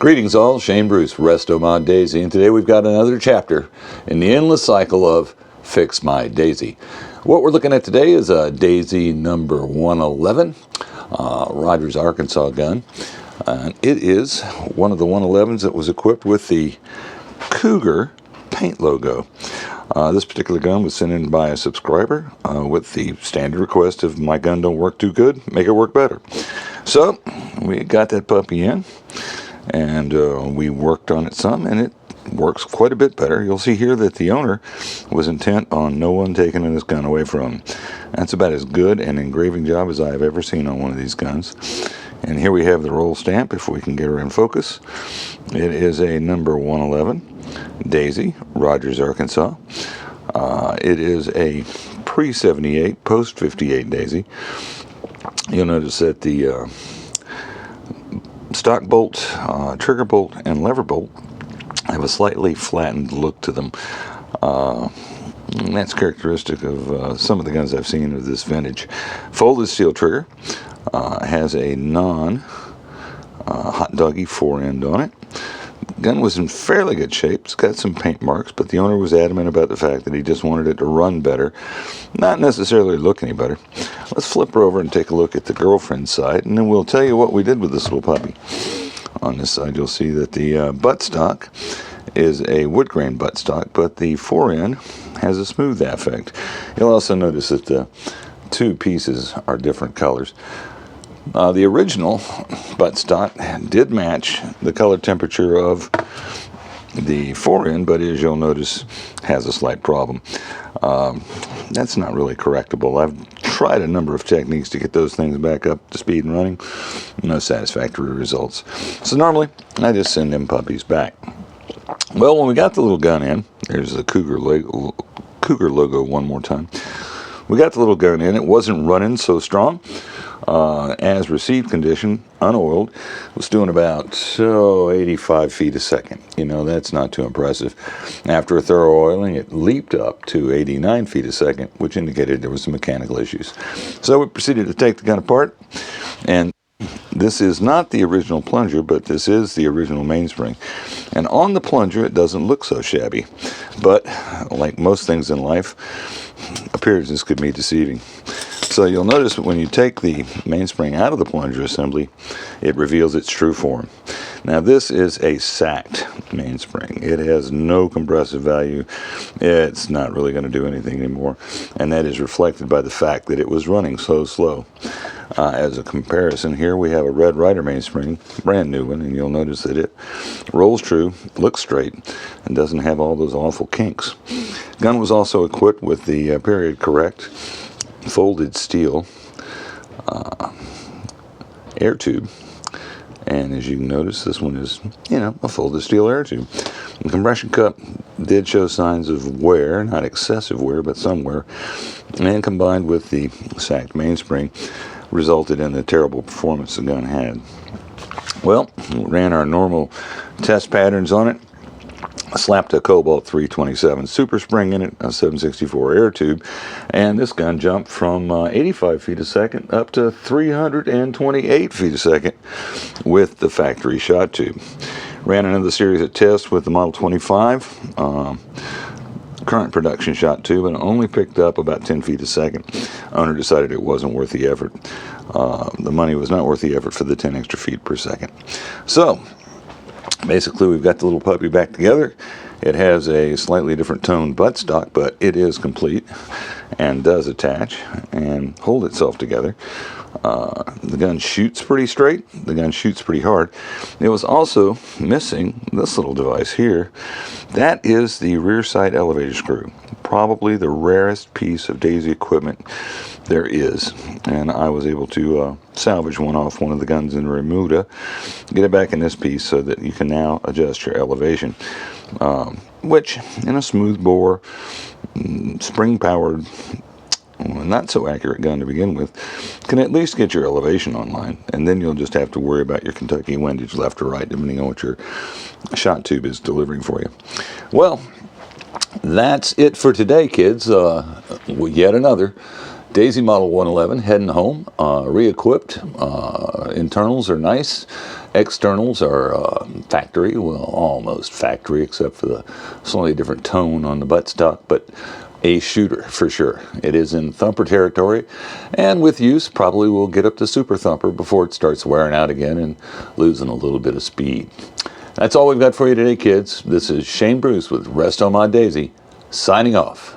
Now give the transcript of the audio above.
Greetings all, Shane Bruce, Restomod Daisy, and today we've got another chapter in the endless cycle of Fix My Daisy. What we're looking at today is a Daisy number 111, Rogers, Arkansas gun. It is one of the 111s that was equipped with the Cougar paint logo. This particular gun was sent in by a subscriber with the standard request: if my gun don't work too good, make it work better. So we got that puppy in, and we worked on it some, and it works quite a bit better. You'll see here that the owner was intent on no one taking this gun away from him. That's about as good an engraving job as I've ever seen on one of these guns. And here we have the roll stamp, if we can get her in focus. It is a number 111 Daisy, Rogers, Arkansas. It is a pre-78, post-58 Daisy. You'll notice that the stock bolt, trigger bolt, and lever bolt have a slightly flattened look to them. And that's characteristic of some of the guns I've seen of this vintage. Folded steel trigger, has a non-hot doggy forend on it. The gun was in fairly good shape. It's got some paint marks, but the owner was adamant about the fact that he just wanted it to run better, not necessarily look any better. Let's flip her over and take a look at the girlfriend side, and then we'll tell you what we did with this little puppy. On this side, you'll see that the buttstock is a wood grain buttstock, but the forend has a smooth affect. You'll also notice that the two pieces are different colors. The original buttstock did match the color temperature of the forend, but as you'll notice, has a slight problem. That's not really correctable. I've tried a number of techniques to get those things back up to speed and running. No satisfactory results. So normally, I just send them puppies back. Well, when we got the little gun in, there's the Cougar logo one more time. We got the little gun in. It wasn't running so strong. As received condition, unoiled, was doing about 85 feet a second. You know, that's not too impressive. After a thorough oiling, it leaped up to 89 feet a second, which indicated there was some mechanical issues. So we proceeded to take the gun apart, and this is not the original plunger, but this is the original mainspring. And on the plunger, it doesn't look so shabby. But like most things in life, appearances could be deceiving. So you'll notice that when you take the mainspring out of the plunger assembly, it reveals its true form. Now this is a sacked mainspring. It has no compressive value. It's not really going to do anything anymore. And that is reflected by the fact that it was running so slow. As a comparison, here we have a Red Ryder mainspring, brand new one, and you'll notice that it rolls true, looks straight, and doesn't have all those awful kinks. Gun was also equipped with the period correct folded steel air tube, and as you can notice, this one is, you know, a folded steel air tube. The compression cup did show signs of wear, not excessive wear, but some wear, and combined with the sacked mainspring resulted in the terrible performance the gun had. Well, we ran our normal test patterns on it. I slapped a Cobalt 327 super spring in it, a 764 air tube, and this gun jumped from 85 feet a second up to 328 feet a second with the factory shot tube. Ran another series of tests with the Model 25 current production shot tube, and only picked up about 10 feet a second. Owner decided it wasn't worth the effort. The money was not worth the effort for the 10 extra feet per second. So basically, we've got the little puppy back together. It has a slightly different toned buttstock, but it is complete and does attach and hold itself together. The gun shoots pretty straight. The gun shoots pretty hard. It was also missing this little device here. That is the rear sight elevator screw. Probably the rarest piece of Daisy equipment there is, and I was able to salvage one off one of the guns in Remuda, get it back in this piece so that you can now adjust your elevation, which in a smooth bore, spring powered, not so accurate gun to begin with, can at least get your elevation online, and then you'll just have to worry about your Kentucky windage left or right, depending on what your shot tube is delivering for you. Well, that's it for today, kids. Yet another Daisy Model 111 heading home, re-equipped. Internals are nice. Externals are factory, well, almost factory, except for the slightly different tone on the buttstock, but a shooter for sure. It is in thumper territory, and with use probably will get up to super thumper before it starts wearing out again and losing a little bit of speed. That's all we've got for you today, kids. This is Shane Bruce with Restomod Daisy, signing off.